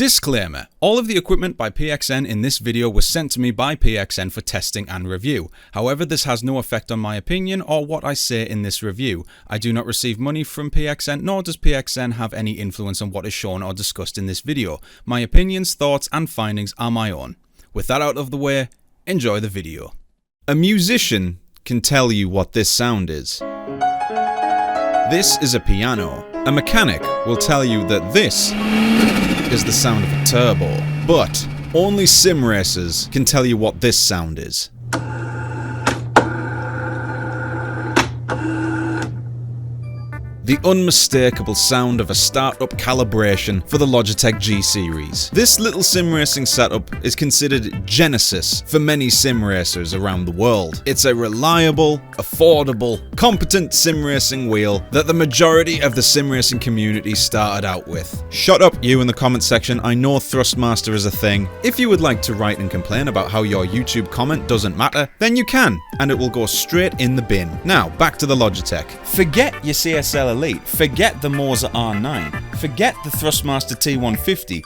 Disclaimer: all of the equipment by PXN in this video was sent to me by PXN for testing and review. However, this has no effect on my opinion or what I say in this review. I do not receive money from PXN, nor does PXN have any influence on what is shown or discussed in this video. My opinions, thoughts and findings are my own. With that out of the way, enjoy the video. A musician can tell you what this sound is. This is a piano. A mechanic will tell you that this is the sound of a turbo. But only sim racers can tell you what this sound is. The unmistakable sound of a startup calibration for the Logitech G series. This little sim racing setup is considered Genesis for many sim racers around the world. It's a reliable, affordable, competent sim racing wheel that the majority of the sim racing community started out with. Shut up, you in the comment section. I know Thrustmaster is a thing. If you would like to write and complain about how your YouTube comment doesn't matter, then you can, and it will go straight in the bin. Now, back to the Logitech. Forget your CSL Elite, forget the Moza R9, forget the Thrustmaster T150.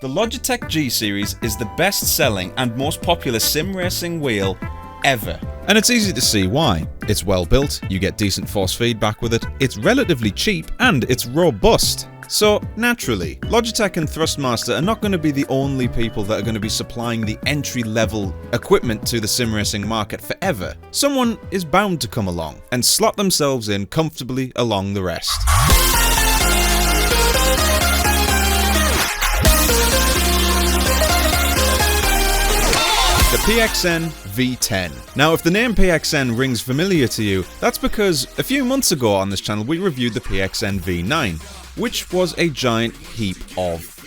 The Logitech G series is the best selling and most popular sim racing wheel ever. And it's easy to see why. It's well built, you get decent force feedback with it, it's relatively cheap, and it's robust. So, naturally, Logitech and Thrustmaster are not going to be the only people that are going to be supplying the entry-level equipment to the sim racing market forever. Someone is bound to come along and slot themselves in comfortably along the rest. The PXN V10. Now, if the name PXN rings familiar to you, that's because a few months ago on this channel we reviewed the PXN V9, which was a giant heap of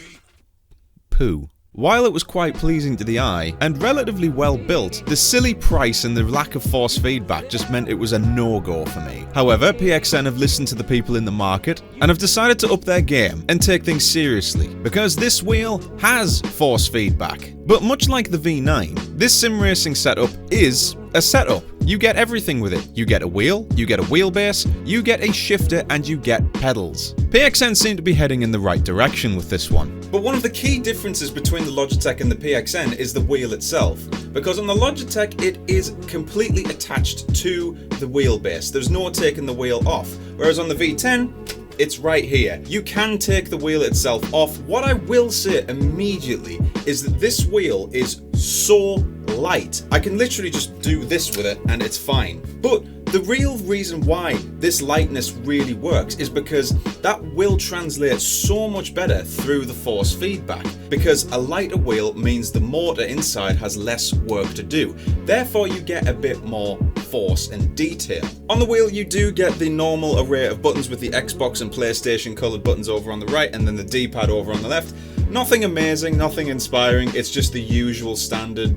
poo. While it was quite pleasing to the eye and relatively well built, the silly price and the lack of force feedback just meant it was a no-go for me. However, PXN have listened to the people in the market and have decided to up their game and take things seriously, because this wheel has force feedback. But much like the V9, this sim racing setup is a setup. You get everything with it. You get a wheel, you get a wheelbase, you get a shifter, and you get pedals. PXN seem to be heading in the right direction with this one. But one of the key differences between the Logitech and the PXN is the wheel itself. Because on the Logitech, it is completely attached to the wheelbase. There's no taking the wheel off. Whereas on the V10, it's right here. You can take the wheel itself off. What I will say immediately is that this wheel is so light. I can literally just do this with it and it's fine. But the real reason why this lightness really works is because that will translate so much better through the force feedback, because a lighter wheel means the motor inside has less work to do. Therefore, you get a bit more force and detail. On the wheel, you do get the normal array of buttons with the Xbox and PlayStation colored buttons over on the right and then the D-pad over on the left. Nothing amazing, nothing inspiring, it's just the usual standard,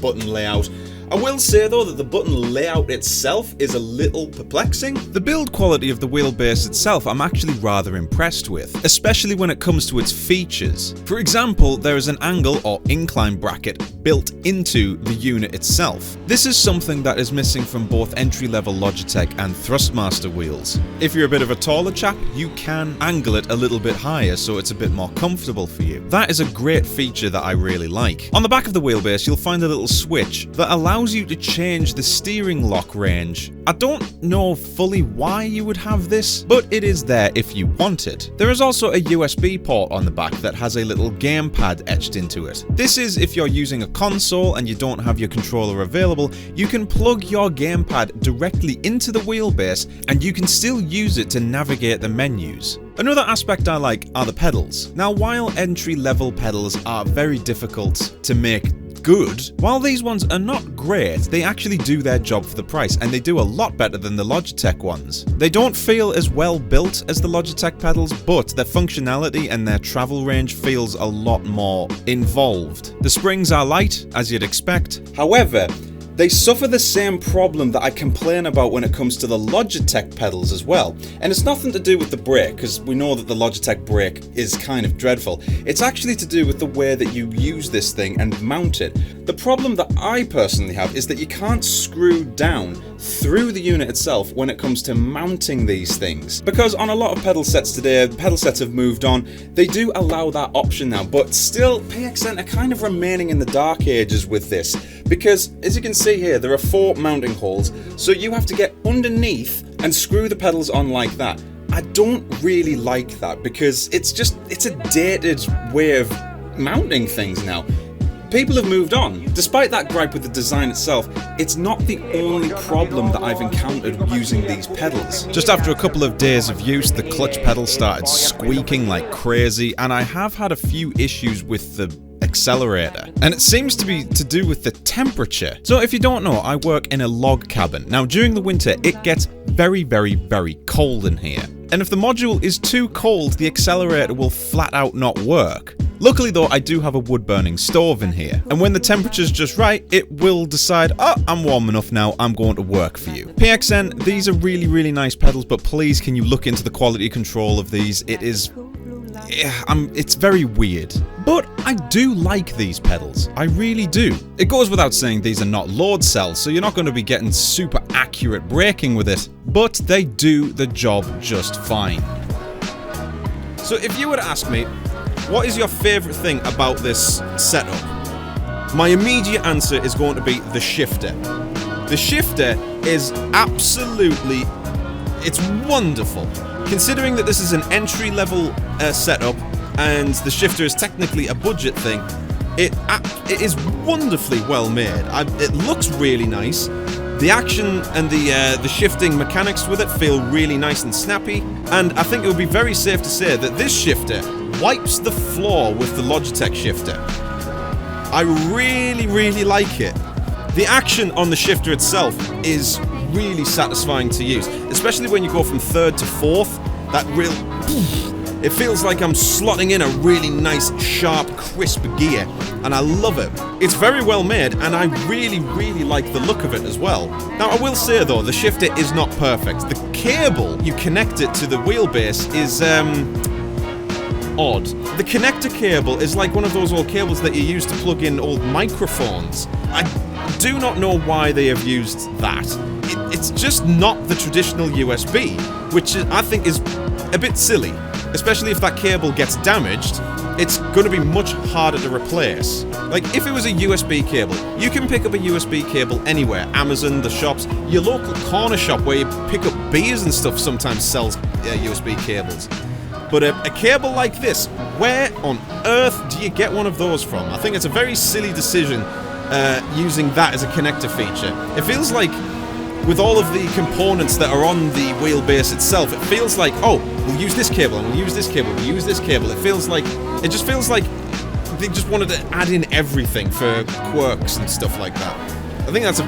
button layout. I will say though that the button layout itself is a little perplexing. The build quality of the wheelbase itself I'm actually rather impressed with, especially when it comes to its features. For example, there is an angle or incline bracket built into the unit itself. This is something that is missing from both entry-level Logitech and Thrustmaster wheels. If you're a bit of a taller chap, you can angle it a little bit higher so it's a bit more comfortable for you. That is a great feature that I really like. On the back of the wheelbase, you'll find a little switch that allows you to change the steering lock range. I don't know fully why you would have this, but it is there if you want it. There is also a USB port on the back that has a little gamepad etched into it. This is if you're using a console and you don't have your controller available, you can plug your gamepad directly into the wheelbase and you can still use it to navigate the menus. Another aspect I like are the pedals. Now, while entry-level pedals are very difficult to make good, while these ones are not great, they actually do their job for the price, and they do a lot better than the Logitech ones. They don't feel as well built as the Logitech pedals, but their functionality and their travel range feels a lot more involved. The springs are light, as you'd expect. However, they suffer the same problem that I complain about when it comes to the Logitech pedals as well. And it's nothing to do with the brake, because we know that the Logitech brake is kind of dreadful. It's actually to do with the way that you use this thing and mount it. The problem that I personally have is that you can't screw down through the unit itself when it comes to mounting these things. Because on a lot of pedal sets today, pedal sets have moved on, they do allow that option now, but still PXN are kind of remaining in the dark ages with this. Because as you can see here, there are 4 mounting holes, so you have to get underneath and screw the pedals on like that. I don't really like that because it's a dated way of mounting things now. People have moved on. Despite that gripe with the design itself, it's not the only problem that I've encountered using these pedals. Just after a couple of days of use, the clutch pedal started squeaking like crazy, and I have had a few issues with the accelerator, and it seems to be to do with the temperature. So if you don't know, I work in a log cabin. Now during the winter it gets very cold in here, and if the module is too cold, the accelerator will flat out not work. Luckily though, I do have a wood burning stove in here, and when the temperature's just right, it will decide, oh, I'm warm enough now, I'm going to work for you. PXN, these are really nice pedals, but please can you look into the quality control of these? It's very weird. But I do like these pedals, I really do. It goes without saying these are not load cells, so you're not going to be getting super accurate braking with it, but they do the job just fine. So if you were to ask me, what is your favourite thing about this setup? My immediate answer is going to be the shifter. The shifter is absolutely, it's wonderful. Considering that this is an entry-level setup and the shifter is technically a budget thing, it is wonderfully well made. It looks really nice. The action and the shifting mechanics with it feel really nice and snappy, and I think it would be very safe to say that this shifter wipes the floor with the Logitech shifter. I really like it. The action on the shifter itself is really satisfying to use, especially when you go from 3rd to 4th. That real, it feels like I'm slotting in a really nice, sharp, crisp gear, and I love it. It's very well made, and I really like the look of it as well. Now, I will say though, the shifter is not perfect. The cable you connect it to the wheelbase is odd. The connector cable is like one of those old cables that you use to plug in old microphones. I do not know why they have used that. It's just not the traditional USB, which I think is a bit silly. Especially if that cable gets damaged, it's going to be much harder to replace. Like, if it was a USB cable, you can pick up a USB cable anywhere. Amazon, the shops, your local corner shop where you pick up beers and stuff sometimes sells USB cables. But a cable like this, where on earth do you get one of those from? I think it's a very silly decision using that as a connector feature. It feels like, with all of the components that are on the wheelbase itself, it feels like, oh, we'll use this cable, and we'll use this cable, we'll use this cable. It just feels like they just wanted to add in everything for quirks and stuff like that. I think that's a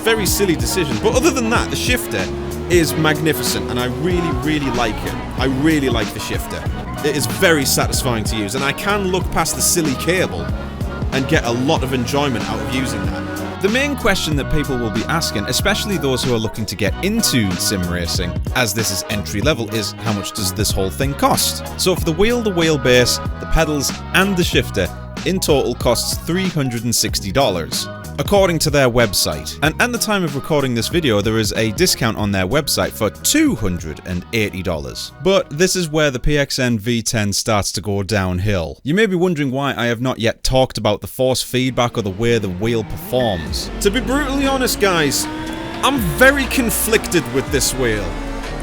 very silly decision. But other than that, the shifter is magnificent, and I really like it. I really like the shifter. It is very satisfying to use, and I can look past the silly cable and get a lot of enjoyment out of using that. The main question that people will be asking, especially those who are looking to get into sim racing, as this is entry level, is how much does this whole thing cost? So for the wheelbase, the pedals and the shifter, in total costs $360. According to their website. And at the time of recording this video, there is a discount on their website for $280. But this is where the PXN V10 starts to go downhill. You may be wondering why I have not yet talked about the force feedback or the way the wheel performs. To be brutally honest, guys, I'm very conflicted with this wheel.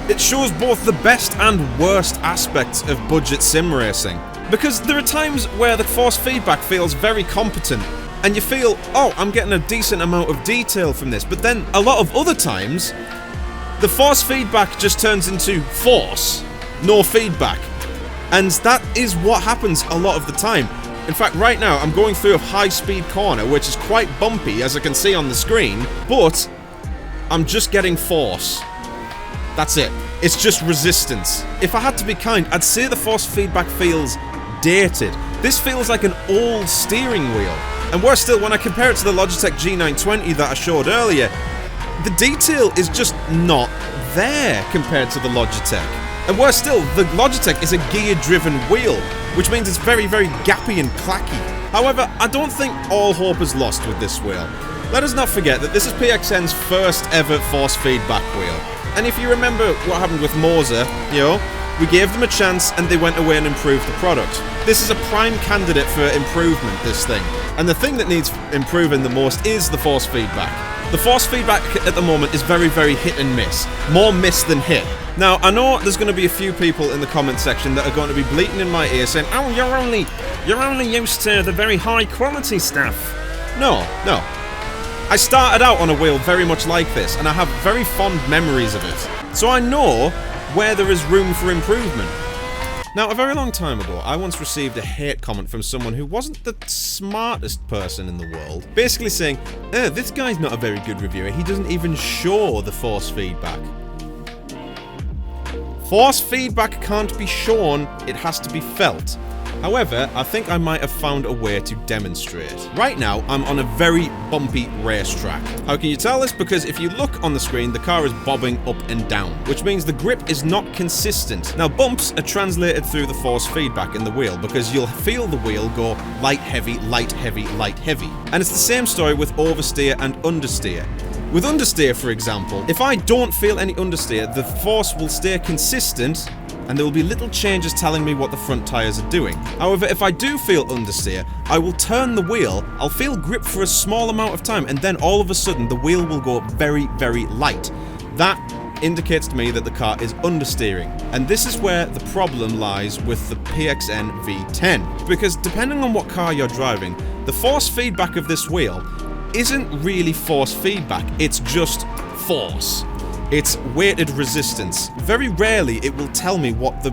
It shows both the best and worst aspects of budget sim racing. Because there are times where the force feedback feels very competent, and you feel, oh, I'm getting a decent amount of detail from this. But then a lot of other times, the force feedback just turns into force, no feedback. And that is what happens a lot of the time. In fact, right now, I'm going through a high-speed corner, which is quite bumpy, as I can see on the screen, but I'm just getting force. That's it. It's just resistance. If I had to be kind, I'd say the force feedback feels dated. This feels like an old steering wheel. And worse still, when I compare it to the Logitech G920 that I showed earlier, the detail is just not there compared to the Logitech. And worse still, the Logitech is a gear-driven wheel, which means it's very gappy and clacky. However, I don't think all hope is lost with this wheel. Let us not forget that this is PXN's first ever force feedback wheel. And if you remember what happened with Moser, we gave them a chance and they went away and improved the product. This is a prime candidate for improvement, this thing. And the thing that needs improving the most is the force feedback. The force feedback at the moment is very, very hit and miss. More miss than hit. Now, I know there's going to be a few people in the comment section that are going to be bleating in my ear saying, "Oh, you're only used to the very high quality stuff." No. I started out on a wheel very much like this, and I have very fond memories of it. So I know where there is room for improvement. Now, a very long time ago, I once received a hate comment from someone who wasn't the smartest person in the world, basically saying, this guy's not a very good reviewer, he doesn't even show the force feedback. Force feedback can't be shown, it has to be felt. However, I think I might have found a way to demonstrate. Right now, I'm on a very bumpy racetrack. How can you tell this? Because if you look on the screen, the car is bobbing up and down, which means the grip is not consistent. Now, bumps are translated through the force feedback in the wheel, because you'll feel the wheel go light, heavy, light, heavy, light, heavy. And it's the same story with oversteer and understeer. With understeer, for example, if I don't feel any understeer, the force will stay consistent, and there will be little changes telling me what the front tyres are doing. However, if I do feel understeer, I will turn the wheel, I'll feel grip for a small amount of time, and then all of a sudden the wheel will go very, very light. That indicates to me that the car is understeering. And this is where the problem lies with the PXN V10. Because depending on what car you're driving, the force feedback of this wheel isn't really force feedback, it's just force. It's weighted resistance. Very rarely it will tell me what the...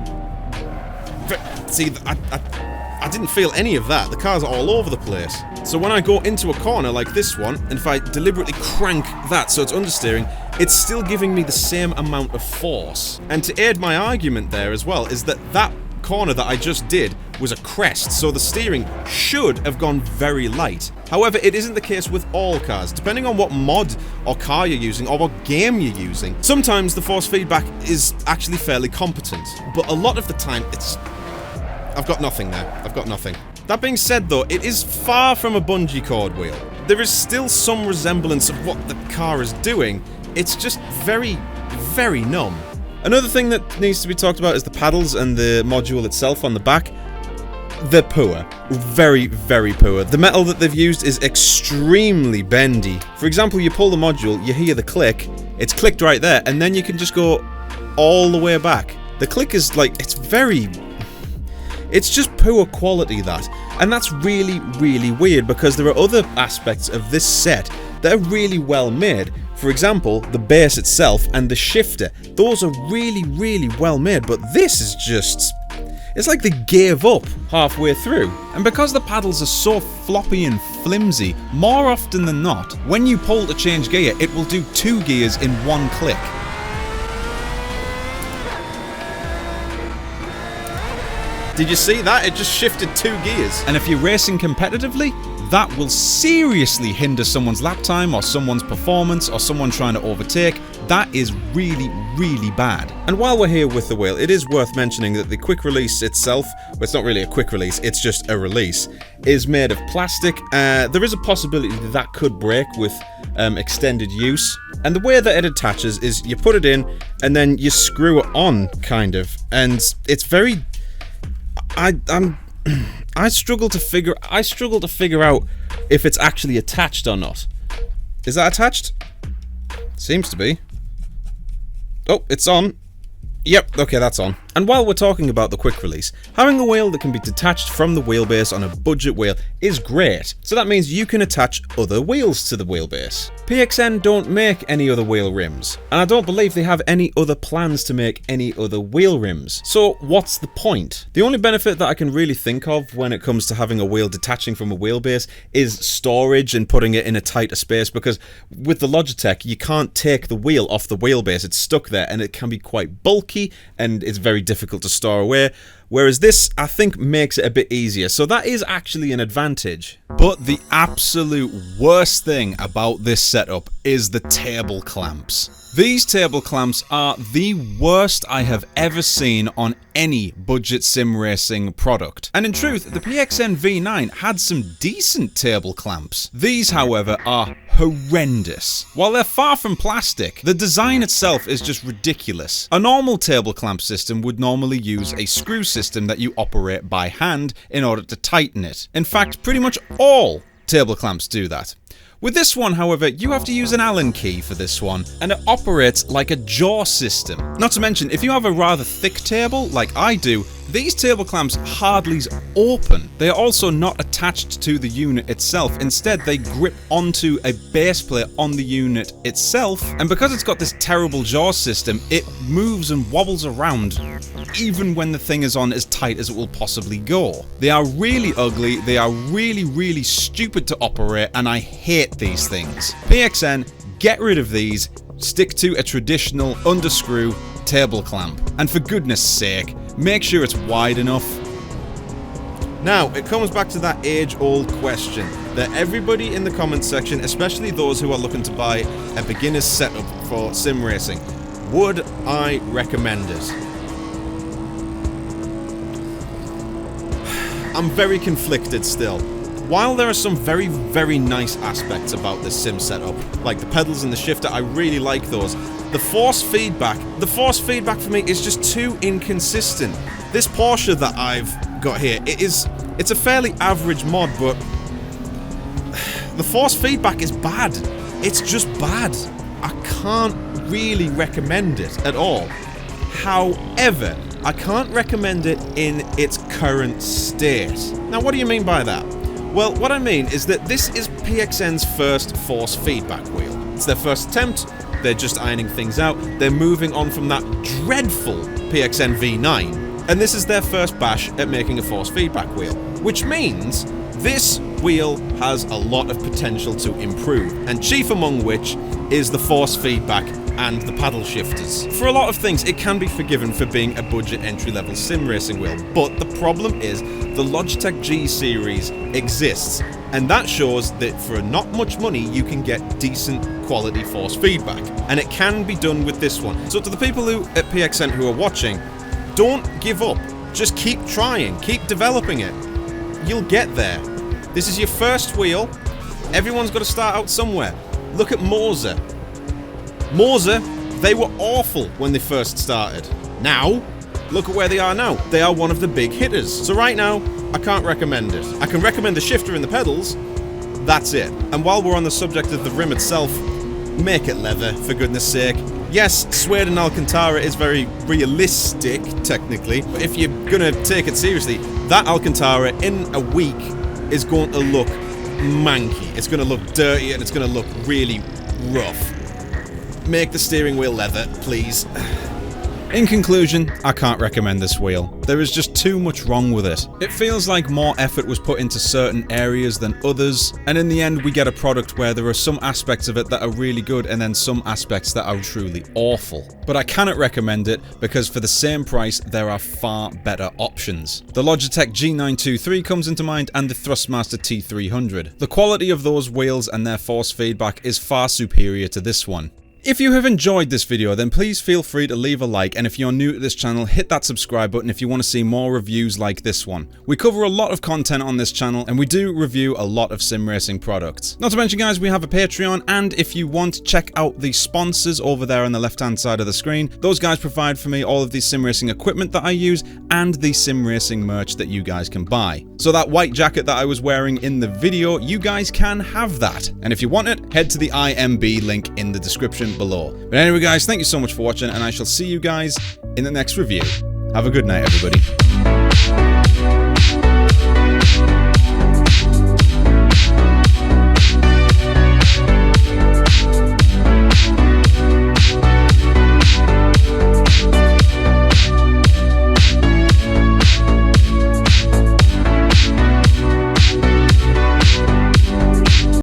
See, I didn't feel any of that. The car's all over the place. So when I go into a corner like this one, and if I deliberately crank that so it's understeering, it's still giving me the same amount of force. And to aid my argument there as well, is that that corner that I just did was a crest, so the steering should have gone very light. However, it isn't the case with all cars. Depending on what mod or car you're using or what game you're using, sometimes the force feedback is actually fairly competent, but a lot of the time it's... I've got nothing there. I've got nothing. That being said though, it is far from a bungee cord wheel. There is still some resemblance of what the car is doing, it's just very, very numb. Another thing that needs to be talked about is the paddles and the module itself on the back. They're poor. Very, very poor. The metal that they've used is extremely bendy. For example, you pull the module, you hear the click, it's clicked right there, and then you can just go all the way back. The click is like, it's just poor quality, that. And that's really, really weird, because there are other aspects of this set that are really well made. For example, the base itself and the shifter. Those are really, really well made, but this is just... It's like they gave up halfway through. And because the paddles are so floppy and flimsy, more often than not, when you pull to change gear, it will do 2 gears in 1 click. Did you see that? It just shifted 2 gears. And if you're racing competitively, that will seriously hinder someone's lap time or someone's performance or someone trying to overtake. That is really, really bad. And while we're here with the wheel, it is worth mentioning that the quick release itself, well, it's not really a quick release, it's just a release, is made of plastic. There is a possibility that that could break with extended use. And the way that it attaches is you put it in and then you screw it on, kind of. And it's very... I struggle to figure out if it's actually attached or not. Is that attached? Seems to be. Oh, it's on. Yep, okay, that's on. And while we're talking about the quick release, having a wheel that can be detached from the wheelbase on a budget wheel is great. So that means you can attach other wheels to the wheelbase. PXN don't make any other wheel rims, and I don't believe they have any other plans to make any other wheel rims. So what's the point? The only benefit that I can really think of when it comes to having a wheel detaching from a wheelbase is storage and putting it in a tighter space, because with the Logitech you can't take the wheel off the wheelbase, it's stuck there and it can be quite bulky and it's very difficult to store away, whereas this, I think, makes it a bit easier, so that is actually an advantage. But the absolute worst thing about this setup is the table clamps. These table clamps are the worst I have ever seen on any budget sim racing product. And in truth, the PXN V9 had some decent table clamps. These, however, are horrendous. While they're far from plastic, the design itself is just ridiculous. A normal table clamp system would normally use a screw system that you operate by hand in order to tighten it. In fact, pretty much all table clamps do that. With this one, however, you have to use an Allen key for this one, and it operates like a jaw system. Not to mention, if you have a rather thick table, like I do, these table clamps hardly open. They are also not attached to the unit itself. Instead, they grip onto a base plate on the unit itself, and because it's got this terrible jaw system, it moves and wobbles around even when the thing is on as tight as it will possibly go. They are really ugly, they are really stupid to operate, and I hate these things. PXN, get rid of these, stick to a traditional underscrew table clamp, and for goodness sake, make sure it's wide enough. Now, it comes back to that age-old question that everybody in the comments section, especially those who are looking to buy a beginner's setup for sim racing, would I recommend it? I'm very conflicted still. While there are some very nice aspects about this sim setup, like the pedals and the shifter, I really like those. The force feedback for me is just too inconsistent. This Porsche that I've got here, it's a fairly average mod, but the force feedback is bad. It's just bad. I can't really recommend it at all. However, I can't recommend it in its current state. Now, what do you mean by that? Well, what I mean is that this is PXN's first force feedback wheel. It's their first attempt, they're just ironing things out, they're moving on from that dreadful PXN V9, and this is their first bash at making a force feedback wheel. Which means this wheel has a lot of potential to improve, and chief among which is the force feedback and the paddle shifters. For a lot of things, it can be forgiven for being a budget entry-level sim racing wheel, but the problem is the Logitech G series exists, and that shows that for not much money you can get decent quality force feedback, and it can be done with this one. So to the people who at PXN who are watching, don't give up. Just keep trying, keep developing it. You'll get there. This is your first wheel. Everyone's got to start out somewhere. Look at Moser. Moser, they were awful when they first started. Now, look at where they are now. They are one of the big hitters. So right now, I can't recommend it. I can recommend the shifter and the pedals. That's it. And while we're on the subject of the rim itself, make it leather, for goodness sake. Yes, suede and Alcantara is very realistic, technically, but if you're gonna take it seriously, that Alcantara in a week is going to look manky. It's gonna look dirty and it's gonna look really rough. Make the steering wheel leather, please. In conclusion, I can't recommend this wheel. There is just too much wrong with it. It feels like more effort was put into certain areas than others, and in the end we get a product where there are some aspects of it that are really good and then some aspects that are truly awful. But I cannot recommend it because for the same price there are far better options. The Logitech G923 comes into mind and the Thrustmaster T300. The quality of those wheels and their force feedback is far superior to this one. If you have enjoyed this video, then please feel free to leave a like, and if you're new to this channel, hit that subscribe button if you want to see more reviews like this one. We cover a lot of content on this channel, and we do review a lot of sim racing products. Not to mention, guys, we have a Patreon, and if you want, check out the sponsors over there on the left-hand side of the screen. Those guys provide for me all of the sim racing equipment that I use, and the sim racing merch that you guys can buy. So that white jacket that I was wearing in the video, you guys can have that. And if you want it, head to the IMB link in the description below. But anyway, guys, thank you so much for watching, and I shall see you guys in the next review. Have a good night, everybody.